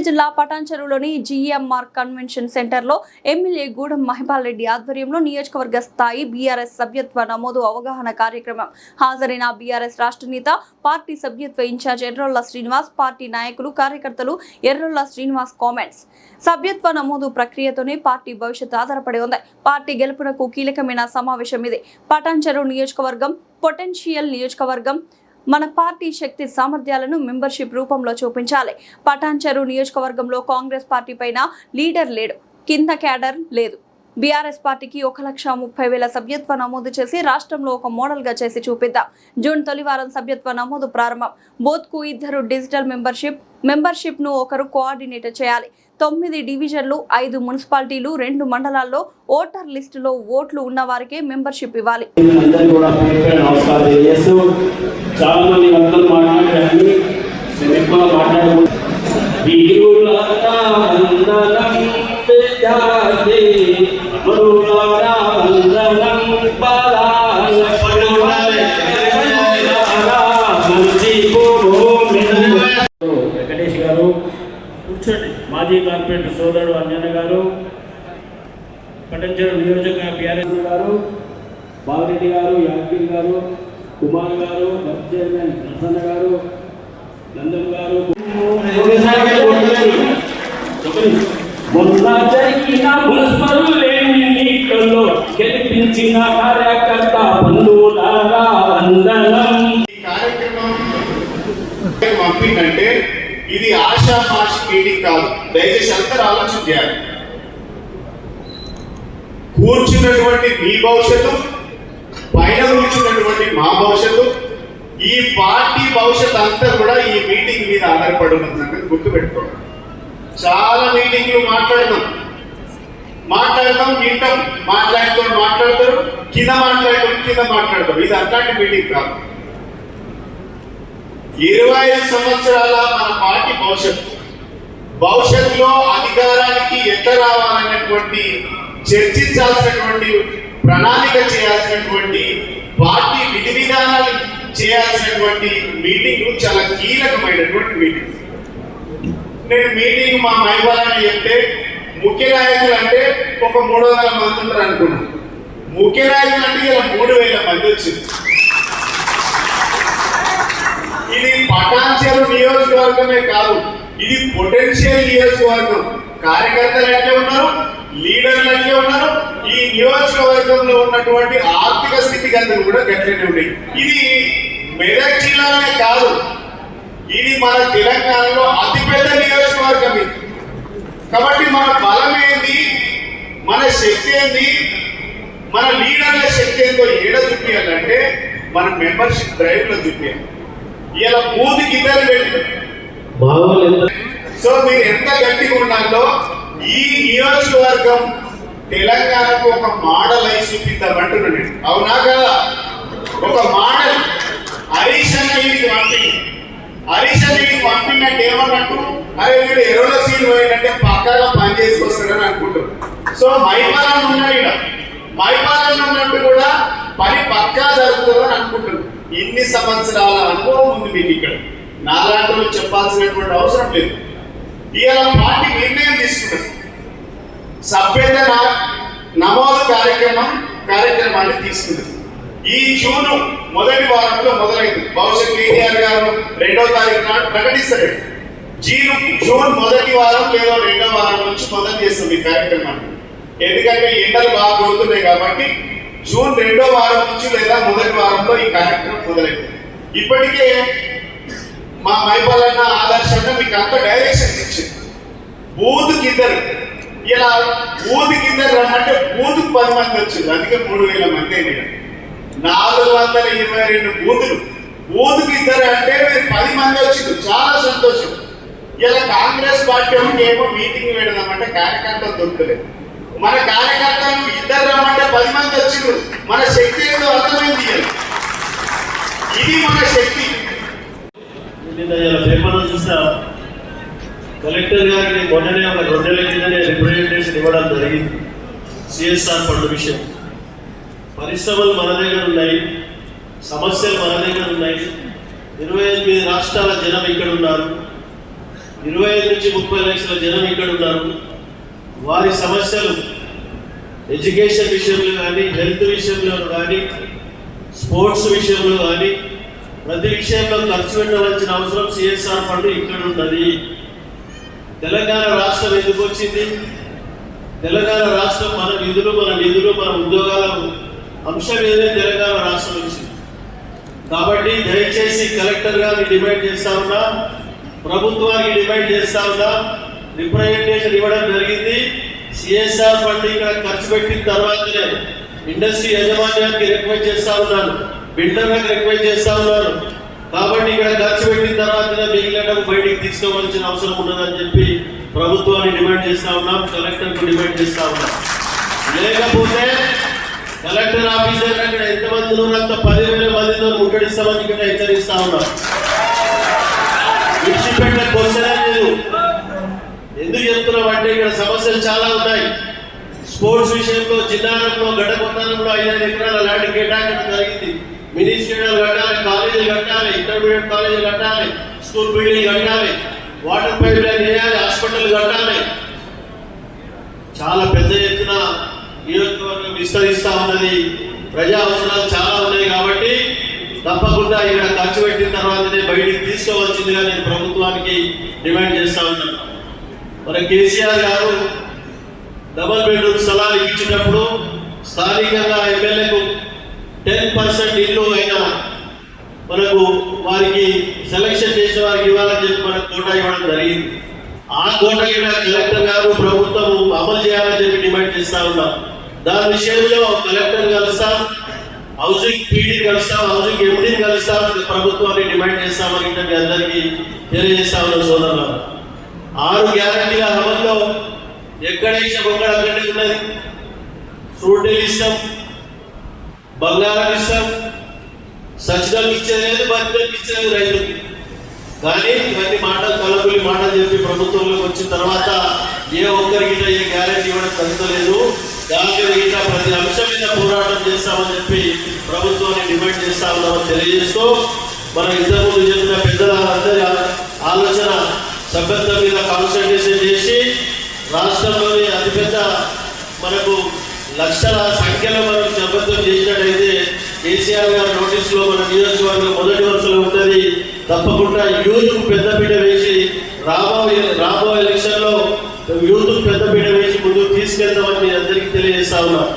జిల్లా పటాన్చెరులోని GMR convention సెంటర్లో MLA Gudem Mahipal Reddy ఆధ్వర్యంలో నియోజకవర్గ స్థాయి బీఆర్ఎస్ సభ్యత్వ నమోదు అవగాహన కార్యక్రమం. హాజరైన బీఆర్ఎస్ రాష్ట్ర నేత, పార్టీ సభ్యత్వ ఇన్ఛార్జ్ ఎర్రోళ్ల శ్రీనివాస్, పార్టీ నాయకులు, కార్యకర్తలు. ఎర్రోళ్ల శ్రీనివాస్ కామెంట్స్: సభ్యత్వ నమోదు ప్రక్రియతోనే పార్టీ భవిష్యత్తు ఆధారపడి ఉంది. పార్టీ గెలుపునకు కీలకమైన సమావేశం ఇది. పటాన్చెరు నియోజకవర్గం పొటెన్షియల్ నియోజకవర్గం. మన పార్టీ శక్తి సామర్థ్యాలను మెంబర్షిప్ రూపంలో చూపించాలి. పటాన్చెరు నియోజకవర్గంలో కాంగ్రెస్ పార్టీ పైన లీడర్ లేడు, కింద క్యాడర్ లేదు. బీఆర్ఎస్ పార్టీకి 1,30,000 సభ్యత్వ నమోదు చేసి రాష్ట్రంలో ఒక మోడల్ గా చేసి చూపిద్దాం. జూన్ తొలి వారం సభ్యత్వ నమోదు ప్రారంభం. బూత్ కు 2 డిజిటల్ మెంబర్షిప్ ను ఒకరు కోఆర్డినేటర్ చేయాలి. 9 డివిజన్లు, 5 మున్సిపాలిటీలు, 2 మండలాల్లో ఓటర్ లిస్టులో ఓట్లు ఉన్న వారికే మెంబర్షిప్ ఇవ్వాలి. వెంకటేష్ గారు కూర్చోండి, మాజీ కార్పొరేటర్ సోదరుడు అంజన్న గారు, పటాన్చెరు నియోజకవర్గ బీఆర్ఎస్ గారు, బాలరెడ్డి గారు, యాదగిరి గారు, కుమార్ గారు, వైస్ చైర్మన్ ప్రసన్న గారు, నందన్ గారు, మొన్న జరిగిన మున్సిపల్ ఎన్నికల్లో గెలిపించిన కార్యకర్త బంధువులారా వందనం. పంపిందంటే ఇది ఆషామాషి మీటింగ్ కాదు. దయచేసి అందరూ ఆలోచన చేయాలి. కూర్చున్నటువంటి మీ భవిష్యత్తు, పైన కూర్చున్నటువంటి మా భవిష్యత్తు, ఈ పార్టీ భవిష్యత్తు అంతా కూడా ఈ మీటింగ్ మీద ఆధారపడి ఉన్న సంగతి గుర్తుపెట్టుకోండి. చాలా మీటింగ్లు మాట్లాడతాం, వింటాం, మాట్లాడతారు, కింద మాట్లాడతారు. ఇది అట్లాంటి మీటింగ్ కాదు. 25 సంవత్సరాల మన పార్టీ భవిష్యత్తులో అధికారానికి ఎట్లా రావాలనేటువంటి చర్చించాల్సినటువంటి, ప్రణాళిక చేయాల్సినటువంటి, పార్టీ విధి విధానాలు చేయాల్సినటువంటి మీటింగ్ చాలా కీలకమైనటువంటి మీటింగ్. నేను మీటింగ్ మా మైవాలని చెప్తే ముఖ్య నాయకులు అంటే ఒక 300 మంది ఉంటారు అనుకున్నాను. ముఖ్య నాయకులు అంటే ఇలా 3,000 మంది వచ్చింది. ఇది పటాన్చెరు నియోజకవర్గమే కాదు, ఇది పొటెన్షియల్ నియోజకవర్గం. కార్యకర్తలు ఎట్లే ఉన్నారు, లీడర్లు ఎట్లే ఉన్నారు, ఈ నియోజకవర్గంలో ఉన్నటువంటి ఆర్థిక స్థితిగతులు కూడా గట్లనే ఉన్నాయి. ఇది మెదక్ జిల్లాలోనే కాదు, ఇది మన తెలంగాణలో అతిపెద్ద నియోజకవర్గం ఇది. కాబట్టి మన బలం ఏంది, మన శక్తి ఏంది, మన లీడర్ల శక్తి ఏందో ఏడ చూపించాలంటే మన మెంబర్షిప్ డ్రైవ్ లో చూపించాలి. ఇలా బూత్కి 2 పెట్టి సో మీరు ఎంత గట్టిగా ఉన్నారో ఈ నియోజకవర్గం తెలంగాణకు ఒక మోడల్ అయి చూపిద్దామంటున్నాను నేను. అవునా కదా? ఒక మోడల్. హరీష్ అన్నకి పంపినట్టు ఏమన్నట్టు, అరే వీడు ఎర్రోళ్ల సీన్ పోయిందంటే పక్కగా పని చేసుకొస్తాడని అనుకుంటారు. సో మైపాలన ఉన్నట్టు కూడా పని పక్కా జరుగుతుందని అనుకుంటారు. ఇన్ని సంవత్సరాల అనుభవం ఉంది మీకు. ఇక్కడ నాలాంటి వాళ్ళు చెప్పాల్సినటువంటి అవసరం లేదు. ఇవాళ పార్టీ నిర్ణయం తీసుకున్నారు. సభ్యత నమోదు కార్యక్రమాన్ని తీసుకున్నారు. ఈ జూన్ మొదటి వారంలో మొదలైంది. బహుశా కేటీఆర్ గారు 2వ తారీఖు నాడు ప్రకటిస్తారు. జూన్ మొదటి వారం లేదా 2వ వారం నుంచి మొదలు చేస్తుంది ఈ కార్యక్రమాన్ని. ఎందుకంటే ఎండలు బాగా కొడుతున్నాయి కాబట్టి జూన్ 2వ వారం నుంచి లేదా మొదటి వారంలో ఈ కార్యక్రమం మొదలైంది. ఇప్పటికే మా మైపాలన్న ఆదర్శంగా మీకు అంత డైరెక్షన్స్ ఇచ్చింది. బూత్ కిందరు ఇలా బూత్ కిందరు రమ్మంటే బూత్కు 10 మంది వచ్చింది. అందుకే 3,000 మంది అయినా 422 బూతులు. బూత్కి 2 అంటే 10 మంది వచ్చింది. చాలా సంతోషం. ఇలా కాంగ్రెస్ పార్టీ ఏమో మీటింగ్ పెడదామంటే కార్యకర్తలు దొరకలేదు. మన కార్యకర్తలు 2 రమ్మంటే 10 మంది వచ్చిండ్రు. మన శక్తి ఏదో అర్థమైంది. ఇది మన శక్తి. చూసా కలెక్టర్ గారికి మొన్ననే ఒక 2 నెలల కిందనే రిప్రజెంటేషన్ ఇవ్వడం జరిగింది. సిఎస్ఆర్ ఫండ్ విషయం. పరిశ్రమలు మన దగ్గర ఉన్నాయి, సమస్యలు మన దగ్గర ఉన్నాయి. 28 రాష్ట్రాల జనం ఇక్కడ ఉన్నారు. 25 నుంచి 30 లక్షల జనం ఇక్కడ ఉన్నారు. వారి సమస్యలు ఎడ్యుకేషన్ విషయంలో కానీ, హెల్త్ విషయంలో కానీ, స్పోర్ట్స్ విషయంలో కానీ ప్రతి విషయంలో ఖర్చు పెట్టవలసిన అవసరం సిఎస్ఆర్ ఫండ్ ఇక్కడ ఉన్నది. తెలంగాణ రాష్ట్రం ఎందుకు వచ్చింది? తెలంగాణ రాష్ట్రం మన నిధులు మన ఉద్యోగాల అంశం ఏదైతే తెలంగాణ రాష్ట్రం వచ్చింది. కాబట్టి దయచేసి కలెక్టర్ గారిని డిమాండ్ చేస్తా ఉన్నా, ప్రభుత్వానికి డిమాండ్ చేస్తా ఉన్నా, రిప్రజెంటేషన్ ఇవ్వడం జరిగింది. సిఎస్ఆర్ ఫండ్ ఇక్కడ ఖర్చు పెట్టిన తర్వాతనే ఇండస్ట్రీ యాజమాన్యానికి రిక్వెస్ట్ చేస్తా ఉన్నాను, బిల్డర్లకు రిక్వెస్ట్ చేస్తా ఉన్నాను. కాబట్టి ఇక్కడ ఖర్చు పెట్టిన తర్వాతనే మిగిలిన బయటికి తీసుకోవాల్సిన అవసరం ఉన్నదని చెప్పి ప్రభుత్వాన్ని డిమాండ్ చేస్తా ఉన్నాం, కలెక్టర్కు డిమాండ్ చేస్తా ఉన్నాం. లేకపోతే కలెక్టర్ ఆఫీస్ దగ్గర ఇక్కడ ఎంతమంది ఉన్నంత 10,000 మందితో ముట్టడిస్తామని ఇక్కడ హెచ్చరిస్తా ఉన్నాం. విడిచిపెట్టే క్వశ్చనే లేదు. ఎందుకు చెప్తున్నామంటే ఇక్కడ సమస్యలు చాలా ఉన్నాయి. స్పోర్ట్స్ విషయంలో జిల్లాలో గడ్డకొట్టడంలో 5 ఎకరాల ల్యాండ్ కేటాయించడం జరిగింది. మినీ స్టేడియాలు కట్టాలి, కాలేజీలు కట్టాలి, ఇంటర్మీడియట్ కాలేజీలు కట్టాలి, స్కూల్ బిల్డింగ్ కట్టాలి, వాటర్ పైప్ లైన్ వేయాలి, హాస్పిటల్ కట్టాలి. చాలా పెద్ద ఎత్తున నియోజకవర్గం విస్తరిస్తా ఉన్నది. ప్రజా అవసరాలు చాలా ఉన్నాయి. కాబట్టి తప్పకుండా ఇక్కడ ఖర్చు పెట్టిన తర్వాతనే బయటికి తీసుకోవాల్సిందిగా నేను ప్రభుత్వానికి డిమాండ్ చేస్తా ఉన్నాను. మన కేసీఆర్ గారు డబుల్ బెడ్రూమ్ స్థలాలు ఇచ్చినప్పుడు స్థానికంగా ఎమ్మెల్యేకు 10% ఇల్లు అయినా మనకు వారికి సెలక్షన్ చేసిన వారికి ఇవ్వాలని చెప్పి మనకు కోటా ఇవ్వడం జరిగింది. ఆ కోటా కూడా కలెక్టర్ గారు ప్రభుత్వం అమలు చేయాలని చెప్పి డిమాండ్ చేస్తా ఉన్నాం. దాని విషయంలో కలెక్టర్ కలుస్తాం, హౌసింగ్ పీడీ కలుస్తాం, హౌసింగ్ ఎండీని కలుస్తాం, ప్రభుత్వాన్ని డిమాండ్ చేస్తామని మీ అందరికీ తెలియజేస్తా ఉన్నాం సోదరులు. 6 గ్యారంటీల అమల్లో ఎక్కడైనా ఒక్కడ అక్కడే ఉన్నది. ఫ్రూటీలు ఇస్తాం, బంగారం ఇస్తాం, సచివాలకు ఇచ్చేది లేదు, బతులకు ఇచ్చేది రైతులకి. కానీ ఇవన్నీ మాటలు కలబులి మాటలు చెప్పి ప్రభుత్వంలోకి వచ్చిన తర్వాత ఏ ఒక్కరికి ఏ గ్యారెంటీ ఇవ్వడం జరుగుతలేదు. దాని మీద ప్రతి అంశం మీద పోరాటం చేస్తామని చెప్పి ప్రభుత్వాన్ని డిమాండ్ చేస్తా ఉన్నామని తెలియజేస్తూ, మనం ఇంతకుముందు చెప్పిన పెద్దలందరి ఆలోచన సభ్యత్వం మీద కాన్సన్ట్రేషన్ చేసి రాష్ట్రంలోని అతిపెద్ద మనకు లక్షల సంఖ్యలో మనం సభ్యత్వం చేసినట్టయితే కేసీఆర్ గారి నోటీసులో మన నియోజకవర్గం మొదటి వరుసలో ఉంటుంది. తప్పకుండా యూత్కు పెద్దపీట వేసి రాబోయే ఎలక్షన్లో యూత్కు పెద్దపీట వేసి ముందుకు తీసుకెళ్తామని అందరికీ తెలియజేస్తా ఉన్నాం.